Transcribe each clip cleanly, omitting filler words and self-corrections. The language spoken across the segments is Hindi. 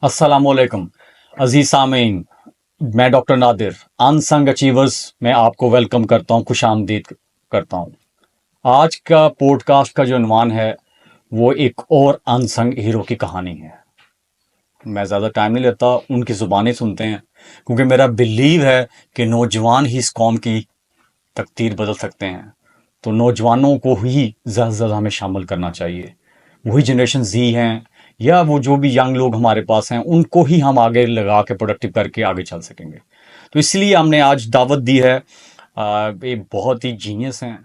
अस्सलामुअलैकुम अजीज सामीन। मैं डॉक्टर नादिर अनसंग अचीवर्स में आपको वेलकम करता हूँ, खुश आमदीद करता हूँ। आज का पॉडकास्ट का जो उन्वान है वो एक और अनसंग हीरो की कहानी है। मैं ज़्यादा टाइम नहीं लेता, उनकी ज़ुबानें सुनते हैं, क्योंकि मेरा बिलीव है कि नौजवान ही इस कौम की तकदीर बदल सकते हैं। तो नौजवानों को ही ज़्यादा से ज़्यादा हमें शामिल करना चाहिए। वही जनरेशन जी हैं या वो जो भी यंग लोग हमारे पास हैं, उनको ही हम आगे लगा के प्रोडक्टिव करके आगे चल सकेंगे। तो इसलिए हमने आज दावत दी है। ये बहुत ही जीनियस हैं,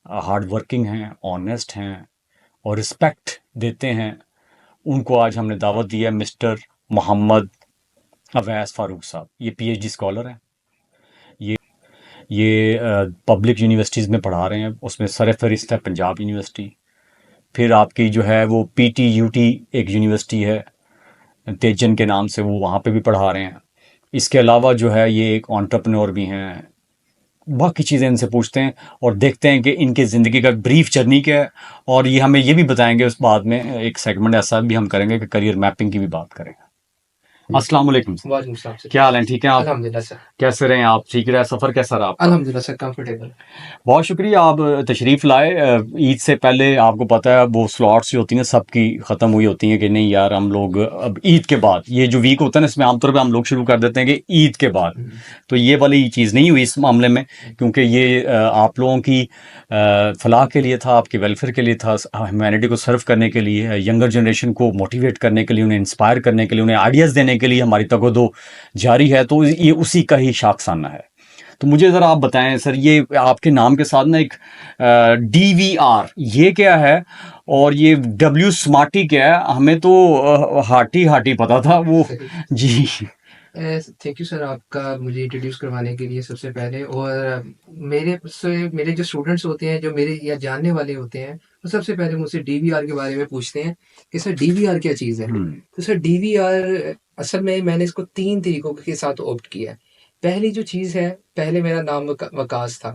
हार्ड वर्किंग हैं, ऑनेस्ट हैं और रिस्पेक्ट देते हैं। उनको आज हमने दावत दी है। मिस्टर मोहम्मद अवैस फ़ारूक साहब, ये पीएचडी स्कॉलर हैं। ये पब्लिक यूनिवर्सिटीज़ में पढ़ा रहे हैं, उसमें सरफहरिस्त है पंजाब यूनिवर्सिटी। फिर आपकी जो है वो पीटीयूटी एक यूनिवर्सिटी है तेजन के नाम से, वो वहाँ पे भी पढ़ा रहे हैं। इसके अलावा जो है ये एक एंटरप्रेन्योर भी हैं। बाकी चीज़ें इनसे पूछते हैं और देखते हैं कि इनकी ज़िंदगी का ब्रीफ जर्नी क्या है। और ये हमें ये भी बताएंगे, उस बाद में एक सेगमेंट ऐसा भी हम करेंगे कि करियर मैपिंग की भी बात करेंगे। अस्सलाम वालेकुम सर। वालेकुम सलाम सर। क्या हाल है? ठीक है आप? अल्हम्दुलिल्लाह सर। कैसे रहे आप? ठीक रहा? सफ़र कैसा रहा आपका? अल्हम्दुलिल्लाह सर, कंफर्टेबल। बहुत शुक्रिया, आप तशरीफ़ लाए। ईद से पहले आपको पता है वो स्लॉट्स जो होती हैं सबकी ख़त्म हुई होती हैं कि नहीं यार, हम लोग अब ईद के बाद, ये जो वीक होता है ना, इसमें आमतौर पे हम लोग शुरू कर देते हैं कि ईद के बाद। तो ये वाली चीज़ नहीं हुई इस मामले में, क्योंकि ये आप लोगों की फलाह के लिए था, आपकी वेलफेयर के लिए था, ह्यूमैनिटी को सर्व करने के लिए, यंगर जनरेशन को मोटिवेट करने के लिए, उन्हें इंस्पायर करने के लिए, उन्हें आइडियाज़ देने के लिए हमारी तगोदो जारी है। तो ये उसी का ही शाखसाना है। तो मुझे ज़रा आप बताएं सर, ये आपके नाम के साथ ना एक DVR, ये क्या है? और ये डब्ल्यू स्मार्टी क्या है? हमें तो हार्टी हार्टी पता था वो। जी। थैंक यू सर आपका मुझे इंट्रोड्यूस करवाने के लिए सबसे पहले। और मेरे जो स्टूडेंट्स होते हैं, जो मेरे या जानने वाले होते हैं, वो सबसे पहले मुझसे डीवीआर के बारे में पूछते हैं कि सर डीवीआर क्या चीज़ है। तो सर डीवीआर असल में मैंने इसको 3 तरीकों के साथ ऑप्ट किया है। पहली जो चीज़ है, पहले मेरा नाम वकास था,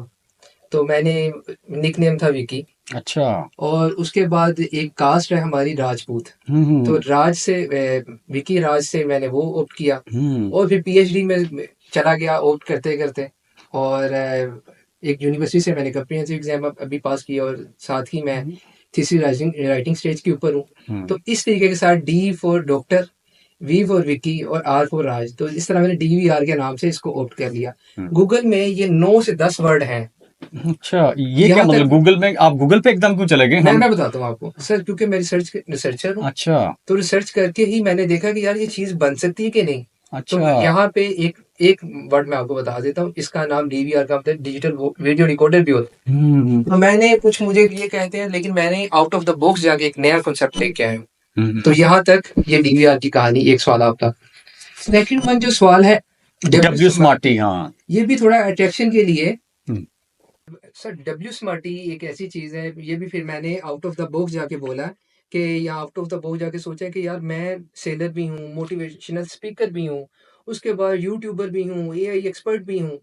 तो मैंने निकनेम था विकी। अच्छा। और उसके बाद एक कास्ट है हमारी राजपूत, तो राज से विकी राज से मैंने वो ऑप्ट किया। और फिर पीएचडी में चला गया ऑप्ट करते करते। और एक यूनिवर्सिटी से मैंने कम्प्रिहेंसिव एग्जाम अभी पास किया, और साथ ही मैं थीसिस राइटिंग स्टेज के ऊपर हूँ। तो इस तरीके के साथ D for doctor, V for Vicky और आर फॉर राज, तो इस तरह मैंने डीवीआर के नाम से इसको ऑप्ट कर लिया। गूगल में ये 9 से 10 वर्ड हैं। अच्छा, ये क्या यहाँ मतलब? तक गूगल में आप गूगल पे एकदम क्यों चले गए? मैं बताता हूँ आपको सर, क्योंकि मैं रिसर्चर हूँ। अच्छा। तो रिसर्च करके ही मैंने देखा कि यार ये चीज बन सकती है कि नहीं। तो अच्छा। यहाँ पे एक एक वर्ड मैं आपको बता देता हूँ, इसका नाम डीवीआर का मतलब डिजिटल वीडियो रिकॉर्डर भी होता है। तो मैंने कुछ, मुझे ये कहते हैं, लेकिन मैंने आउट ऑफ द बॉक्स जाके एक नया कॉन्सेप्ट लेके आया हूँ। तो यहाँ तक ये डीवीआर की कहानी, एक सवाल आपका। सेकंड वन जो सवाल है डब्ल्यू स्मार्टी, हाँ। ये भी थोड़ा अट्रैक्शन के लिए। सर डब्ल्यू स्मार्टी एक ऐसी चीज़ है, ये भी फिर मैंने आउट ऑफ द बॉक्स जाके बोला कि, या आउट ऑफ द बॉक्स जाके सोचा कि यार मैं सेलर भी हूँ, मोटिवेशनल स्पीकर भी हूँ, उसके बाद यूट्यूबर भी हूँ, एआई एक्सपर्ट भी हूँ,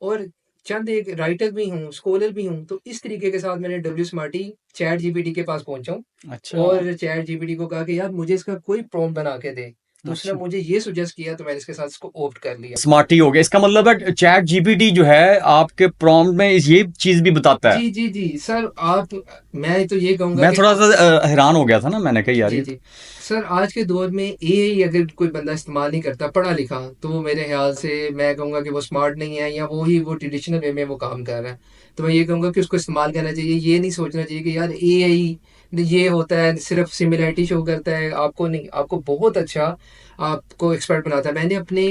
और चंद एक राइटर भी हूँ, स्कॉलर भी हूँ। तो इस तरीके के साथ मैंने डब्ल्यू स्मार्टी चैट जीपीटी के पास पहुंचा हूँ। अच्छा। और चैट जीपीटी को कहा कि यार मुझे इसका कोई प्रॉम्प्ट बना के दे, तो उसने मुझे ये सुजेस्ट किया, तो मैंने इसके साथ इसको ऑप्ट कर लिया। स्मार्टी हो गया, इसका मतलब है चैट जीपीटी जो है आपके प्रॉम्प्ट में ये चीज भी बताता है। जी जी जी सर, आप, मैं तो ये कहूंगा मैं कि थोड़ा सा हैरान हो गया था ना, मैंने कहा यार जी ये जी सर, आज के दौर में एआई अगर कोई बंदा इस्तेमाल नहीं करता पढ़ा लिखा, तो वो मेरे ख्याल से, मैं कहूँगा कि वो स्मार्ट नहीं है, या वो ट्रेडिशनल वे में वो काम कर रहा है। तो मैं ये कहूँगा कि उसको इस्तेमाल करना चाहिए। ये नहीं सोचना चाहिए कि यार एआई ये होता है, सिर्फ सिमिलैरिटी शो करता है, आपको नहीं, आपको बहुत अच्छा आपको एक्सपर्ट बनाता है। मैंने अपने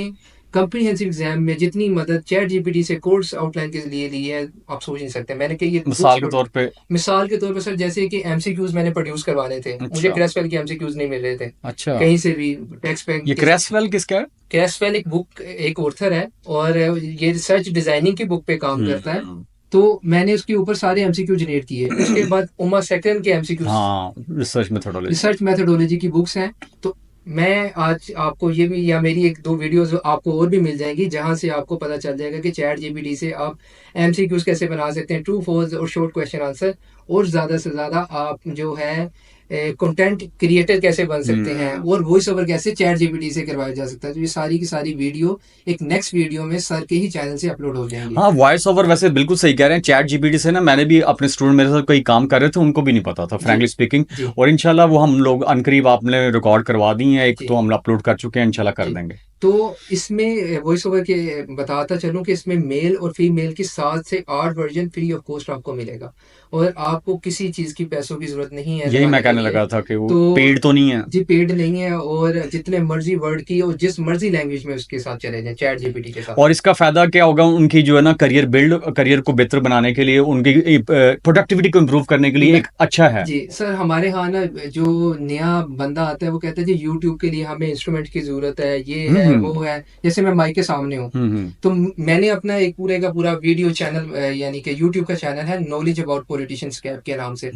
कम्प्रीहेंसिव एग्जाम में जितनी मदद चैट जीपीटी से कोर्स आउटलाइन के लिए ली है, आप सोच नहीं सकते। मैंने कही ये मिसाल के तौर पे। मिसाल के तौर पर सर, जैसे कि एमसीक्यूज मैंने प्रोड्यूस करवाने थे, मुझे अच्छा। क्रेसवेल के एमसीक्यूज नहीं मिल रहे थे अच्छा। कहीं से भी। टेक्स्ट बैंक ये क्रेसवेल किसका है? क्रेसवेल एक बुक, एक ऑथर है, और ये रिसर्च डिजाइनिंग की बुक पे काम करता है। तो मैंने उसके ऊपर सारे एमसीक्यू जनरेट किए। उसके बाद उमा सेकंड के एमसीक्यू, हाँ, रिसर्च मेथोडोलॉजी। रिसर्च मेथोडोलॉजी की बुक्स हैं। तो मैं आज आपको ये भी, या मेरी एक दो वीडियोस आपको और भी मिल जाएंगी, जहां से आपको पता चल जाएगा कि चैट जीपीटी से आप एमसीक्यूज कैसे बना सकते हैं, ट्रू फॉल्स और शॉर्ट क्वेश्चन आंसर। और ज़्यादा से ज़्यादा आप जो है कंटेंट क्रिएटर कैसे बन सकते हैं और वॉइस ओवर कैसे चैट जीपीटी से करवाया जा सकता है। तो ये सारी की सारी वीडियो एक नेक्स्ट वीडियो में सर के ही चैनल से अपलोड हो जाएंगे। हाँ, वॉइस ओवर वैसे बिल्कुल सही कह रहे हैं। चैट जीपीटी से ना मैंने भी अपने स्टूडेंट मेरे साथ कई काम कर रहे थे, उनको भी नहीं पता था फ्रैंकली स्पीकिंग। और इंशाल्लाह वो हम लोग अनकरीब आपने रिकॉर्ड करवा दी है, एक तो हम अपलोड कर चुके हैं, इंशाल्लाह कर देंगे। तो इसमें वॉइस ओवर के बताता चलूं कि इसमें मेल और फीमेल की 7 से 8 वर्जन फ्री ऑफ कॉस्ट आपको मिलेगा और आपको किसी चीज की पैसों की जरूरत नहीं है। यही मैं कहने लगा था कि वो पेड तो नहीं है जी, पेड नहीं है और जितने मर्जी वर्ड की और जिस मर्जी लैंग्वेज में उसके साथ चले जाएं चैट जीपीटी के साथ। और इसका फायदा क्या होगा उनकी जो है ना करियर को बेहतर बनाने के लिए, उनकी प्रोडक्टिविटी को इम्प्रूव करने के लिए एक अच्छा है। जी सर, हमारे यहाँ ना जो नया बंदा आता है वो कहता है जी यूट्यूब के लिए हमें इंस्ट्रूमेंट की जरूरत है, ये है वो है। जैसे मैं माइक के सामने हूँ तो मैंने अपना एक पूरे का पूरा वीडियो चैनल यानी कि यूट्यूब का चैनल है नॉलेज अबाउट पॉलिटिशियंस के नाम से,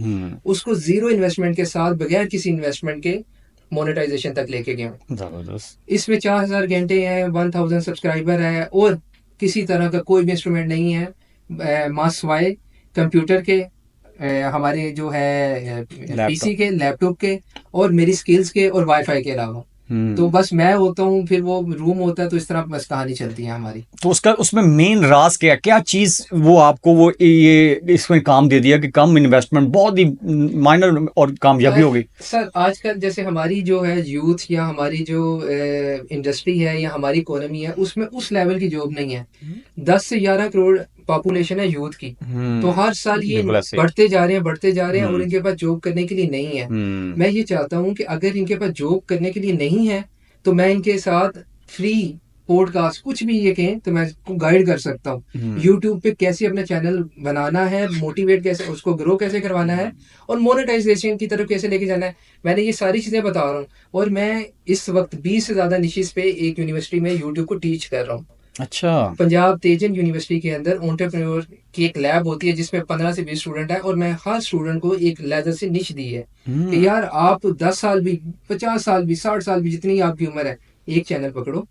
उसको जीरो इन्वेस्टमेंट के साथ बगैर किसी इन्वेस्टमेंट के मोनेटाइजेशन तक लेके गया हूँ। जबरदस्त। इसमें 4000 घंटे हैं, 1000 सब्सक्राइबर है और किसी तरह का कोई भी इंस्ट्रूमेंट नहीं है मास्वाए कंप्यूटर के, हमारे जो है पीसी के, लैपटॉप के और मेरी स्किल्स के और वाईफाई के अलावा। तो बस मैं होता हूँ, फिर वो रूम होता है, तो इस तरह बस कहानी चलती है हमारी। तो उसका उसमें मेन राज क्या चीज वो आपको वो ये इसमें काम दे दिया कि कम इन्वेस्टमेंट बहुत ही माइनर और कामयाबी होगी? सर आजकल जैसे हमारी जो है यूथ या हमारी जो इंडस्ट्री है या हमारी इकोनॉमी है उसमें उस लेवल की जॉब नहीं है। 10 से 11 करोड़ पॉपुलेशन है यूथ की, तो हर साल ये बढ़ते जा रहे हैं और इनके पास जॉब करने के लिए नहीं है। मैं ये चाहता हूँ कि अगर इनके पास जॉब करने के लिए नहीं है तो मैं इनके साथ फ्री पॉडकास्ट कुछ भी ये कहें तो मैं इसको गाइड कर सकता हूँ यूट्यूब पे कैसे अपना चैनल बनाना है, मोटिवेट कैसे उसको ग्रो कैसे करवाना है और मोनेटाइजेशन की तरफ कैसे लेके जाना है। मैंने ये सारी चीजें बता रहा हूँ और मैं इस वक्त 20 से ज्यादा निशिस पे एक यूनिवर्सिटी में यूट्यूब को टीच कर रहा हूँ। अच्छा। पंजाब तेजन यूनिवर्सिटी के अंदर एंटरप्रेन्योर की एक लैब होती है जिसमें 15 से 20 स्टूडेंट है और मैं हर स्टूडेंट को एक लेजर से निश दी है कि यार आप 10 साल भी, 50 साल भी, 60 साल भी, जितनी आपकी उम्र है, एक चैनल पकड़ो,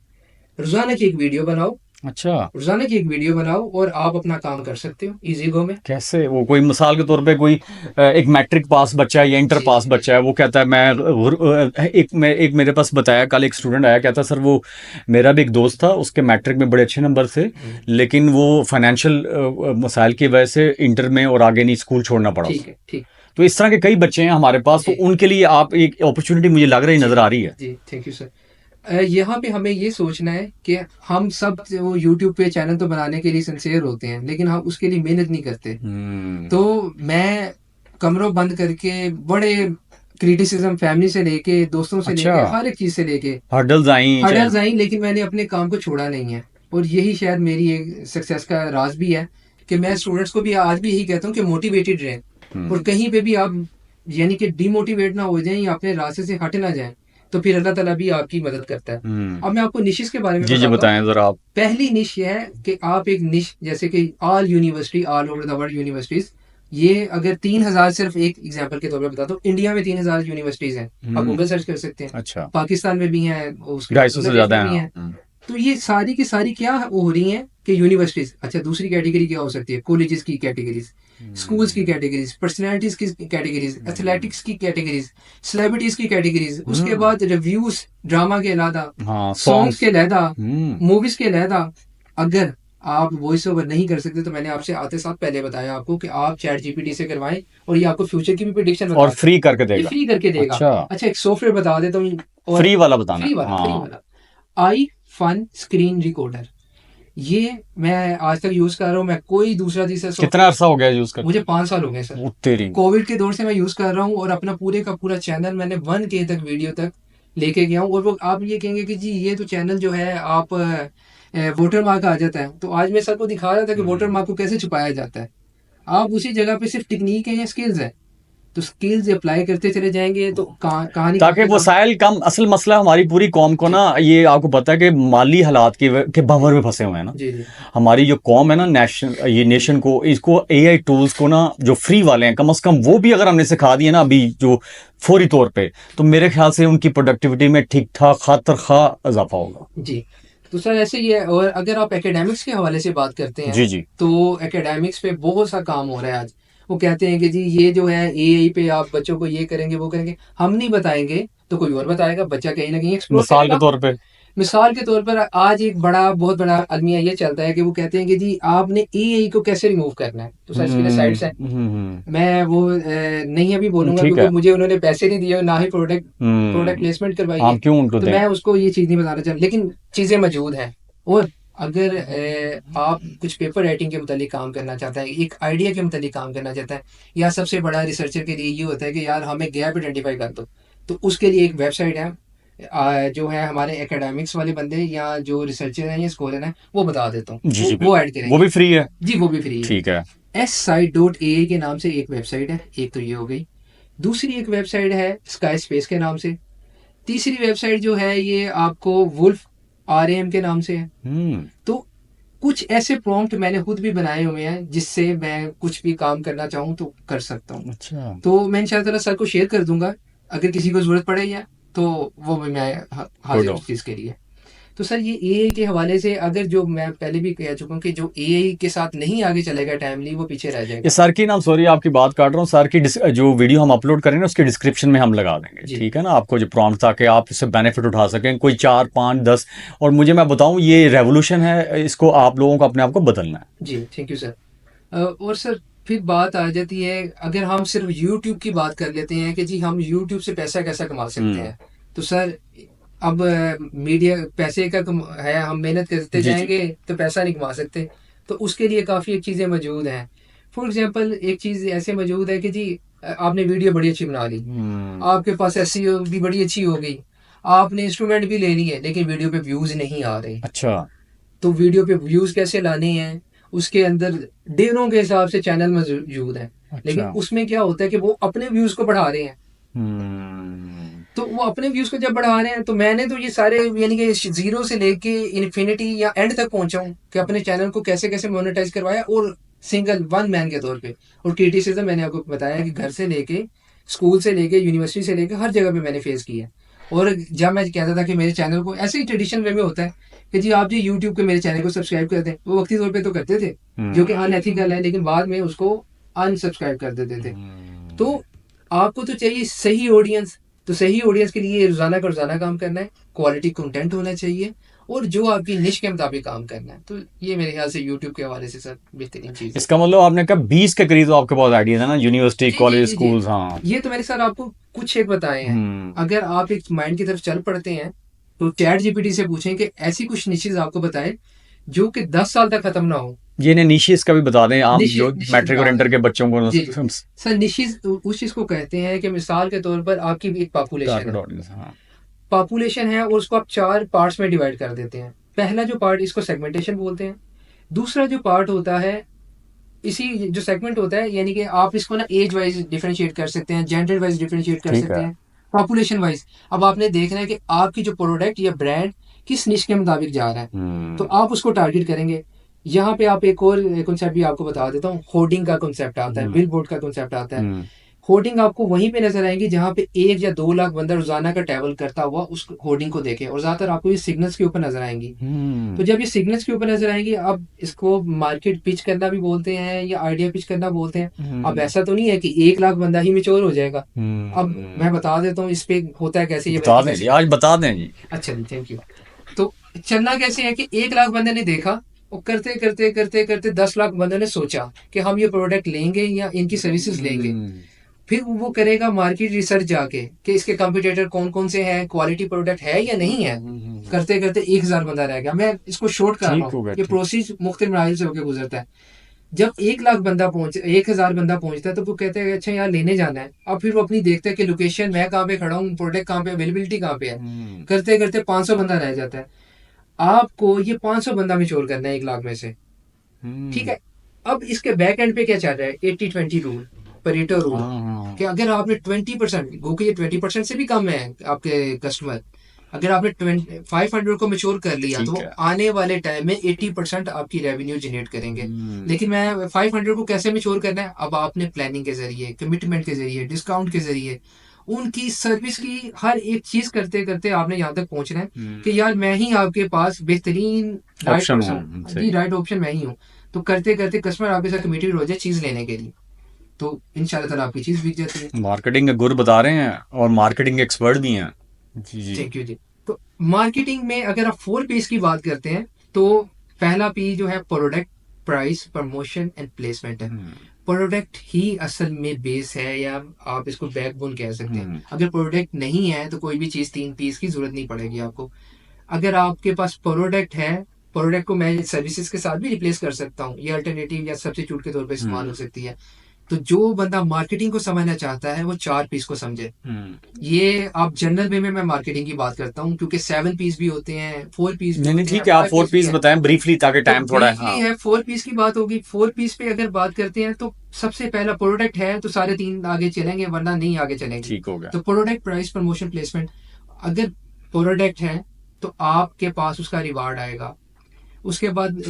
रोजाना की एक वीडियो बनाओ। अच्छा। रोजाना की एक वीडियो बनाओ और आप अपना काम कर सकते हो इजी गो में। कैसे? वो कोई मिसाल के तौर पे कोई एक मैट्रिक पास बच्चा है या इंटर पास बच्चा है, वो कहता है मैं एक मेरे पास बताया कल एक स्टूडेंट आया, कहता सर वो मेरा भी एक दोस्त था, उसके मैट्रिक में बड़े अच्छे नंबर थे लेकिन वो फाइनेंशियल मसाइल की वजह से इंटर में और आगे नहीं स्कूल छोड़ना पड़ा। ठीक। तो इस तरह के कई बच्चे हैं हमारे पास, तो उनके लिए आप एक अपॉर्चुनिटी मुझे लग रही नजर आ रही है। जी थैंक यू सर। यहाँ पे हमें ये सोचना है कि हम सब वो यूट्यूब पे चैनल तो बनाने के लिए सिंसियर होते हैं लेकिन हम उसके लिए मेहनत नहीं करते। तो मैं कमरों बंद करके बड़े क्रिटिसिज्म फैमिली से लेके दोस्तों से लेके हर एक चीज से लेके हर्डल्स आई लेकिन मैंने अपने काम को छोड़ा नहीं है और यही शायद मेरी एक सक्सेस का राज भी है कि मैं स्टूडेंट्स को भी आज भी यही कहता हूँ कि मोटिवेटेड रहें और कहीं पे भी आप यानी कि डिमोटिवेट ना हो जाएं या अपने रास्ते से हट ना जाएं तो फिर अल्लाह ताला भी आपकी मदद करता है। अब मैं आपको निशिस के बारे में जी बताएं जरा आप। पहली निश ये है कि आप एक निश जैसे कि all university all over the world universities, ये अगर 3000 सिर्फ एक एग्जांपल के तौर पे बताता हूँ, इंडिया में 3000 यूनिवर्सिटीज हैं, आप गूगल सर्च कर सकते हैं। अच्छा। पाकिस्तान में भी हैं, 250 से ज्यादा हैं। तो ये सारी की सारी क्या हो रही हैं कि यूनिवर्सिटीज। अच्छा, दूसरी कैटेगरी क्या हो सकती है? कॉलेजेस की कैटेगरीज, स्कूल्स की कैटेगरीज, पर्सनैलिटीज की कैटेगरीज, एथलेटिक्स की कैटेगरीज, सेलिब्रिटीज की कैटेगरीज, उसके बाद रिव्यूज, ड्रामा के अलहदा, सॉन्ग्स के अलहदा, मूवीज के अलहदा। अगर आप वॉइस ओवर नहीं कर सकते तो मैंने आपसे आते साथ पहले बताया आपको कि आप चैट जीपीटी से करवाएं और ये आपको फ्यूचर की भी प्रेडिक्शन और फ्री करके देगा। फ्री करके देगा। अच्छा, एक सॉफ्टवेयर बता देता हूँ, फ्री वाला बताना। फ्री वाला आई फन स्क्रीन रिकॉर्डर। ये मैं आज तक यूज कर रहा हूँ, मैं कोई दूसरा तीसरा। कितना अर्सा हो गया यूज कर? मुझे 5 साल हो गए सर। तेरी कोविड के दौर से मैं यूज कर रहा हूँ और अपना पूरे का पूरा चैनल मैंने 1K तक वीडियो तक लेके गया हूँ। और वो आप ये कहेंगे कि जी ये तो चैनल जो है आप वोटर मार्क आ जाता है, तो आज मैं सर को दिखा रहा था कि वोटर मार्क को कैसे छुपाया जाता है। आप उसी जगह पे सिर्फ टेक्निक है या स्किल्स है, तो स्किल्स अप्लाई करते चले जाएंगे तो कहानी। ताकि वसाइल कम, असल मसला हमारी पूरी कौम को ना ये आपको पता है कि माली हालात के भंवर में फंसे हुए हैं ना। जी। हमारी जो कौम है ना, ये नेशन को, इसको एआई टूल्स को ना जो फ्री वाले हैं कम से कम वो भी अगर हमने सिखा दिए ना अभी जो फौरी तौर पे, तो मेरे ख्याल से उनकी प्रोडक्टिविटी में ठीक ठाक खातर इजाफा होगा। जी। तो सर ऐसे ही है। और अगर आप एकेडमिक्स के हवाले से बात करते हैं जी तो एकेडमिक्स पे बहुत सा काम हो रहा है आज। वो कहते हैं कि जी ये जो है एआई पे आप बच्चों को ये करेंगे वो करेंगे, हम नहीं बताएंगे तो कोई और बताएगा, बच्चा कहीं ना कहीं एक्सप्लोर मिसाल के करेगा। तौर पे मिसाल के तौर पर आज एक बहुत बड़ा अलमिया ये चलता है कि वो कहते हैं कि जी आपने एआई को कैसे रिमूव करना है, तो सर इसके लिए साइट्स हैं। मैं वो नहीं अभी बोलूंगा ठीक क्योंकि है। मुझे उन्होंने पैसे नहीं दिए, ना ही प्रोडक्ट प्लेसमेंट करवाई है, हम क्यों उनको तो दें। मैं उसको ये चीज़ नहीं बताना चाहता, लेकिन चीज़ें मौजूद हैं। और अगर आप कुछ पेपर राइटिंग के मुतालिक काम करना चाहते हैं, एक आइडिया के मुतालिक काम करना चाहते हैं, या सबसे बड़ा रिसर्चर के लिए ये होता है कि यार हमें गैप आइडेंटिफाई कर दो, तो उसके लिए एक वेबसाइट है, जो है हमारे एकेडमिक्स वाले बंदे या जो रिसर्चर हैं या स्कॉलर हैं वो बता देता हूँ, जी जी वो बिल्कुल, ऐड वो भी करेंगे। फ्री है। जी वो भी फ्री है। ठीक है। site.ai के नाम से एक वेबसाइट है, एक तो ये हो गई। दूसरी एक वेबसाइट है स्काई स्पेस के नाम से। तीसरी वेबसाइट जो है ये आपको वुल्फ आरएएम के नाम से है। तो कुछ ऐसे प्रॉम्प्ट मैंने खुद भी बनाए हुए हैं जिससे मैं कुछ भी काम करना चाहूँ तो कर सकता हूँ। अच्छा। तो मैं इंशाल्लाह सर को शेयर कर दूंगा, अगर किसी को जरूरत पड़े या तो वो भी मैं हाजिर हूँ गुड। उस चीज़ के लिए। तो सर ये एआई के हवाले से, अगर जो मैं पहले भी कह चुका हूँ कि जो एआई के साथ नहीं आगे चलेगा टाइमली वो पीछे रह ये जाएगा। सर की नाम, सॉरी आपकी बात काट रहा हूँ, सर की जो वीडियो हम अपलोड करेंगे ना उसके डिस्क्रिप्शन में हम लगा देंगे, जी ठीक है ना, आपको जो प्रॉम्प्ट था कि आप इससे बेनिफिट उठा सकें, कोई 4 5 10। और मुझे मैं बताऊं ये रेवोल्यूशन है, इसको आप लोगों को अपने आप को बदलना है। जी थैंक यू सर। और सर फिर बात आ जाती है, अगर हम सिर्फ यूट्यूब की बात कर लेते हैं कि जी हम यूट्यूब से पैसा कैसा कमा सकते हैं, तो सर अब मीडिया पैसे का है, हम मेहनत करते जी जी। जाएंगे तो पैसा नहीं कमा सकते। तो उसके लिए काफ़ी चीज़ें मौजूद हैं। फॉर एग्जांपल एक चीज़ ऐसे मौजूद है कि जी आपने वीडियो बड़ी अच्छी बना ली, आपके पास एसईओ भी बड़ी अच्छी हो गई, आपने इंस्ट्रूमेंट भी ले ली है, लेकिन वीडियो पे व्यूज़ नहीं आ रहे। अच्छा। तो वीडियो पे व्यूज़ कैसे लाने हैं, उसके अंदर डेरों के हिसाब से चैनल मौजूद हैं, लेकिन अच्छा। उसमें क्या होता है कि वो अपने व्यूज़ को बढ़ा रहे हैं। तो वो अपने व्यूज़ को जब बढ़ा रहे हैं, तो मैंने तो ये सारे यानी कि ज़ीरो से लेके इन्फिनिटी या एंड तक पहुंचा हूँ कि अपने चैनल को कैसे कैसे मोनेटाइज करवाया, और सिंगल वन मैन के तौर पे। और क्रिटिसिज्म मैंने आपको बताया कि घर से लेके स्कूल से लेके यूनिवर्सिटी से लेके हर जगह पे मैंने फेस किया है। और जब मैं कहता था कि मेरे चैनल को ऐसे ही ट्रेडिशनल वे में होता है कि जी आप जी यूट्यूब के मेरे चैनल को सब्सक्राइब कर दें, वो वक्ती तौर पे तो करते थे, जो कि अनएथिकल है, लेकिन बाद में उसको अनसब्सक्राइब कर देते थे। तो आपको तो चाहिए सही ऑडियंस, तो सही ऑडियंस के लिए रोजाना का रोजाना काम करना है, क्वालिटी कंटेंट होना चाहिए, और जो आपकी निश के मुताबिक काम करना है। तो ये मेरे ख्याल से यूट्यूब के हवाले से सर बेहतरीन चीज़ है। इसका मतलब आपने कहा 20 के करीब तो आपके पास आइडिया है ना, यूनिवर्सिटी जी जी कॉलेज जी जी। स्कूल्स। हाँ। ये तो मैंने सर आपको कुछ एक बताए हैं। अगर आप एक माइंड की तरफ चल पड़ते हैं तो चैट जीपीटी से पूछें कि ऐसी कुछ निशेज आपको बताएं जो कि 10 साल तक खत्म ना हो। ये ने निशिस का भी बता दें आप, जो निशेज मैट्रिक और बता इंटर दें। के बच्चों को। जी जी सर, निशेज उस चीज़ को कहते हैं कि मिसाल के तौर पर आपकी एक पॉपुलेशन टारगेट है, ऑडियंस। हाँ। पॉपुलेशन है, और उसको आप 4 पार्ट्स में डिवाइड कर देते हैं। पहला जो पार्ट, इसको सेगमेंटेशन बोलते हैं। दूसरा जो पार्ट होता है, इसी जो सेगमेंट होता है, यानी कि आप इसको ना एज वाइज डिफरेंशिएट कर सकते हैं, जेंडर वाइज डिफरेंशिएट कर ठीक सकते है। हैं, पॉपुलेशन वाइज। अब आपने देखना है कि आपकी जो प्रोडक्ट या ब्रांड किस निश के मुताबिक जा रहा है, तो आप उसको टारगेट करेंगे। यहाँ पे आप एक और कॉन्सेप्ट भी आपको बता देता हूँ, होर्डिंग का कॉन्सेप्ट आता है, बिल बोर्ड का कॉन्सेप्ट आता है। होर्डिंग आपको वहीं पे नजर आएंगी जहाँ पे 1 या 2 लाख बंदा रोजाना का ट्रैवल करता हुआ उस होर्डिंग को देखे, और ज्यादातर आपको ये सिग्नल्स के ऊपर नजर आएंगी। तो जब ये सिग्नल्स के ऊपर नजर आएंगी, अब इसको मार्केट पिच करना भी बोलते हैं या आइडिया पिच करना बोलते हैं। अब ऐसा तो नहीं है कि 1 लाख बंदा ही मेच्योर हो जाएगा। अब मैं बता देता हूँ इस पे होता है कैसे, ये बता दें जी, आज बता दें जी। अच्छा जी थैंक यू। तो चलना कैसे है कि 1 लाख बंदे ने देखा, और करते करते करते करते 10 लाख बंदों ने सोचा कि हम ये प्रोडक्ट लेंगे या इनकी सर्विसेज लेंगे। फिर वो करेगा मार्केट रिसर्च जाके कि इसके कंपटीटर कौन कौन से हैं, क्वालिटी प्रोडक्ट है या नहीं है। करते करते 1,000 बंदा रह गया। मैं इसको शॉर्ट कर रहा ठीक हो हूँ, गया, ये ठीक। प्रोसेस मुख्तलिफ मराहिल से होकर गुजरता है। जब 1 लाख बंदा पहुंच 1,000 बंदा पहुंचता है, तो वो कहते हैं अच्छा यार लेने जाना है। अब फिर वो अपनी देखते हैं कि लोकेशन मैं कहाँ पे खड़ा हूँ, प्रोडक्ट कहाँ पे, अवेलेबिलिटी कहाँ पे है। करते करते 500 बंदा रह जाता है। आपको ये 500 बंदा मिचोर करना है 1 लाख में से, ठीक है। अब इसके बैक एंड पे क्या चल रहा है, 80-20 रूल, परेटो रूल, कि अगर आपने 20%, गो के ये 20% से भी कम है आपके कस्टमर, अगर आपने 500 को मेच्योर कर लिया, तो ठीक वो है। आने वाले टाइम में 80% आपकी रेवेन्यू जनरेट करेंगे। लेकिन मैं 500 को कैसे मेच्योर करना है, अब आपने प्लानिंग के जरिए, कमिटमेंट के जरिए, डिस्काउंट के जरिए, उनकी सर्विस की हर एक चीज करते करते आपने यहाँ तक पहुंचना है कि यार मैं ही आपके पास बेहतरीन राइट ऑप्शन पर्सन, हो जी सही। राइट ऑप्शन मैं ही हूँ। तो करते करते कस्टमर आपके साथ कमिटेड हो जाए चीज लेने के लिए। तो इंशाल्लाह ताला आपकी चीज़ बिक जाती है। मार्केटिंग का गुर बता रहे हैं और मार्केटिंग एक्सपर्ट भी हैं। जी जी। थैंक यू जी। तो मार्केटिंग में अगर आप 4 पीस की बात करते हैं, तो पहला पी जो है product, price, promotion and placement है। प्रोडक्ट ही असल में बेस है, या आप इसको बैकबोन कह सकते हैं। अगर प्रोडक्ट नहीं है तो कोई भी चीज़ 3 पीस की ज़रूरत नहीं पड़ेगी आपको। अगर आपके पास प्रोडक्ट है, प्रोडक्ट को मैं सर्विसेज के साथ भी रिप्लेस कर सकता हूँ, ये अल्टरनेटिव या सब्स्टिट्यूट के तौर पे इस्तेमाल हो सकती है। तो जो बंदा मार्केटिंग को समझना चाहता है वो 4 पीस को समझे। ये आप जनरल वे में मैं मार्केटिंग की बात करता हूँ, क्योंकि 7 पीस भी होते हैं, 4 पीस भी नहीं नहीं होते हैं, ठीक है, आप 5 4 पीस भी पीस हैं। बताएं ब्रीफली ताकि तो टाइम थोड़ा है। ब्रीफली हाँ है 4 पीस की बात होगी। 4 पीस पे अगर बात करते हैं तो सबसे पहला प्रोडक्ट है, तो सारे 3 आगे चलेंगे, वरना नहीं आगे चलेंगे। ठीक हो गया। तो प्रोडक्ट, प्राइस, प्रमोशन, प्लेसमेंट। अगर प्रोडक्ट है तो आपके पास उसका रिवार्ड आएगा। उसके बाद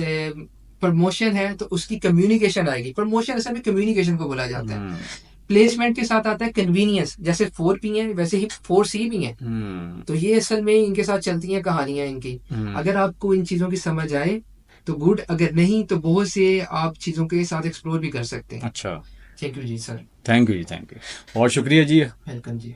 प्रमोशन है तो उसकी कम्युनिकेशन आएगी। प्रमोशन असल में कम्युनिकेशन को बोला जाता है। प्लेसमेंट के साथ आता है कन्वीनियंस। जैसे 4 पी है वैसे ही 4 सी भी हैं। तो ये असल में इनके साथ चलती हैं कहानियां इनकी। अगर आपको इन चीज़ों की समझ आए तो गुड, अगर नहीं तो बहुत से आप चीज़ों के साथ एक्सप्लोर भी कर सकते हैं। अच्छा, थैंक यू जी सर। थैंक यू जी, थैंक यू, बहुत शुक्रिया जी। वेलकम जी।